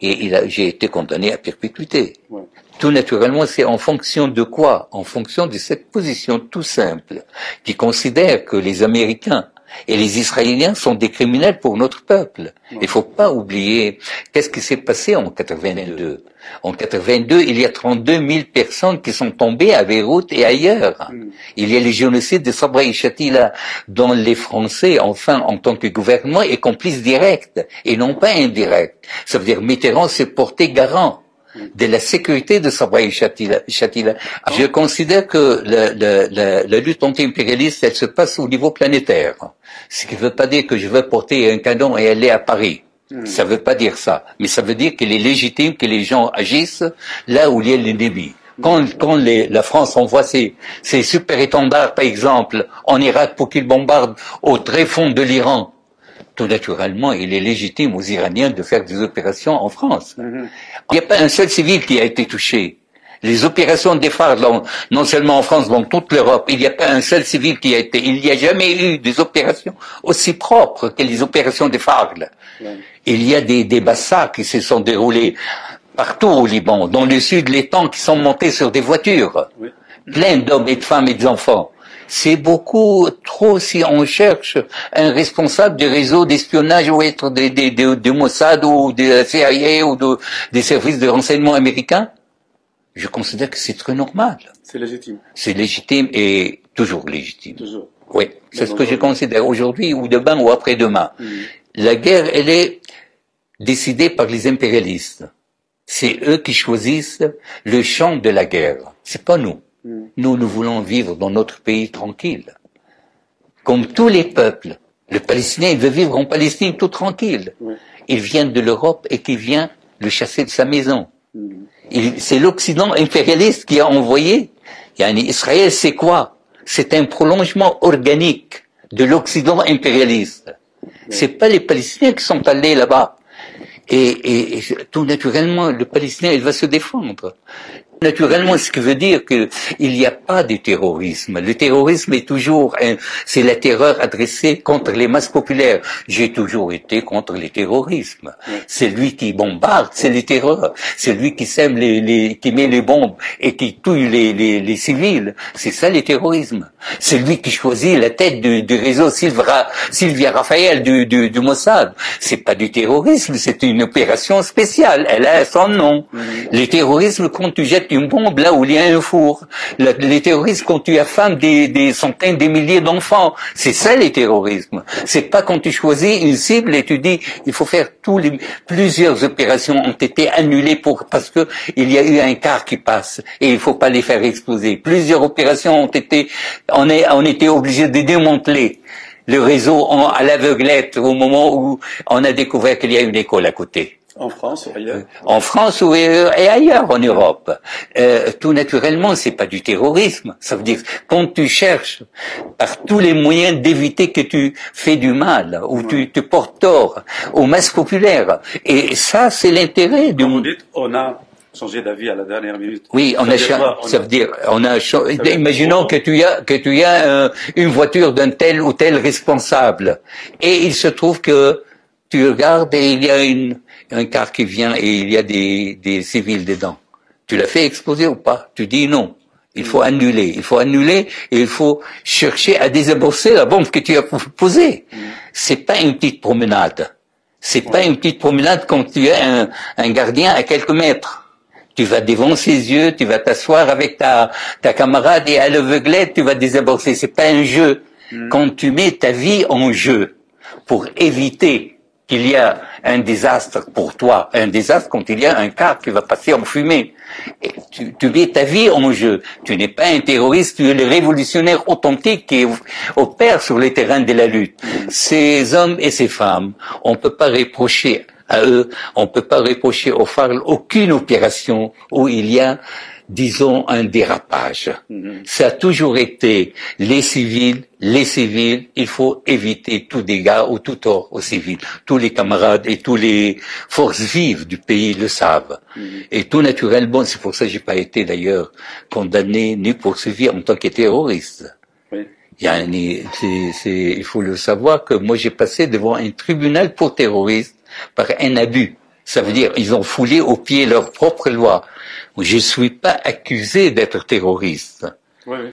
Et j'ai été condamné à perpétuité. Ouais. Tout naturellement, c'est en fonction de quoi? En fonction de cette position tout simple, qui considère que les Américains et les Israéliens sont des criminels pour notre peuple. Il faut pas oublier, qu'est-ce qui s'est passé en 82? En 82, il y a 32 000 personnes qui sont tombées à Beyrouth et ailleurs. Il y a les génocides de Sabra et Shatila, dont les Français, enfin, en tant que gouvernement, est complice direct et non pas indirect. Ça veut dire Mitterrand s'est porté garant de la sécurité de Sabra et Shatila. Je considère que la lutte anti-impérialiste, elle se passe au niveau planétaire. Ce qui ne veut pas dire que je veux porter un canon et aller à Paris. Ça ne veut pas dire ça. Mais ça veut dire qu'il est légitime que les gens agissent là où il y a l'ennemi. Quand la France envoie ses super étendards, par exemple, en Irak pour qu'ils bombardent au très fond de l'Iran, tout naturellement, il est légitime aux Iraniens de faire des opérations en France. Il n'y a pas un seul civil qui a été touché. Les opérations des phares, non seulement en France, dans toute l'Europe, il n'y a pas un seul civil qui a été... Il n'y a jamais eu des opérations aussi propres que les opérations des phares. Il y a des massacres qui se sont déroulés partout au Liban, dans le sud, les tanks qui sont montés sur des voitures, plein d'hommes et de femmes et d'enfants. C'est beaucoup trop si on cherche un responsable du réseau d'espionnage ou être de Mossad ou de la CIA ou des services de renseignement américains. Je considère que c'est très normal. C'est légitime. C'est légitime et toujours légitime. Toujours. Oui, c'est ce que je considère aujourd'hui ou demain ou après-demain. La guerre, elle est décidée par les impérialistes. C'est eux qui choisissent le champ de la guerre. C'est pas nous. Nous voulons vivre dans notre pays tranquille. Comme tous les peuples. Le Palestinien, il veut vivre en Palestine tout tranquille. Il vient de l'Europe et qui vient le chasser de sa maison. C'est l'Occident impérialiste qui a envoyé. Israël, c'est quoi? C'est un prolongement organique de l'Occident impérialiste. C'est pas les Palestiniens qui sont allés là-bas. Et tout naturellement, le Palestinien, il va se défendre. Naturellement, ce qui veut dire qu'il n'y a pas de terrorisme. Le terrorisme est toujours c'est la terreur adressée contre les masses populaires. J'ai toujours été contre les terrorismes. C'est lui qui bombarde, c'est les terreurs. C'est lui qui sème qui met les bombes et qui tue les civils. C'est ça, les terrorismes. C'est lui qui choisit la tête du réseau Sylvia Raphaël du Mossad. C'est pas du terrorisme, c'est une opération spéciale. Elle a son nom. Les terrorismes, quand tu jettes une bombe là où il y a un four. Les terroristes quand tu affames des centaines, des milliers d'enfants. C'est ça les terrorismes. C'est pas quand tu choisis une cible et tu dis il faut faire plusieurs opérations ont été annulées parce que il y a eu un quart qui passe et il faut pas les faire exploser. Plusieurs opérations on était obligé de démanteler le réseau à l'aveuglette au moment où on a découvert qu'il y a une école à côté. En France ou ailleurs? En France et ailleurs en Europe. Tout naturellement, c'est pas du terrorisme. Ça veut dire quand tu cherches par tous les moyens d'éviter que tu fais du mal ou tu te portes tort aux masses populaires. Et ça, c'est l'intérêt du monde. Vous dites, on a changé d'avis à la dernière minute. Oui, imaginons que tu as une voiture d'un tel ou tel responsable et il se trouve que tu regardes et il y a un car qui vient et il y a des civils dedans. Tu l'as fait exploser ou pas? Tu dis non. Il faut annuler. Il faut annuler et il faut chercher à désamorcer la bombe que tu as posée. C'est pas une petite promenade. C'est pas une petite promenade quand tu as un gardien à quelques mètres. Tu vas devant ses yeux, tu vas t'asseoir avec ta camarade et à l'aveuglette, tu vas désamorcer. C'est pas un jeu. Quand tu mets ta vie en jeu pour éviter qu'il y a un désastre pour toi, un désastre quand il y a un car qui va passer en fumée. Et tu mets ta vie en jeu. Tu n'es pas un terroriste, tu es le révolutionnaire authentique qui opère sur les terrains de la lutte. Ces hommes et ces femmes, on ne peut pas reprocher à eux, on ne peut pas reprocher aux FARC aucune opération où il y a, disons, un dérapage. Ça a toujours été les civils, il faut éviter tout dégât ou tout tort aux civils. Tous les camarades et tous les forces vives du pays le savent. Et tout naturellement, c'est pour ça que j'ai pas été d'ailleurs condamné ni poursuivi en tant que terroriste. Il faut le savoir que moi j'ai passé devant un tribunal pour terroristes par un abus Ça veut dire ils ont foulé aux pieds leurs propres lois. Je suis pas accusé d'être terroriste. Oui, oui.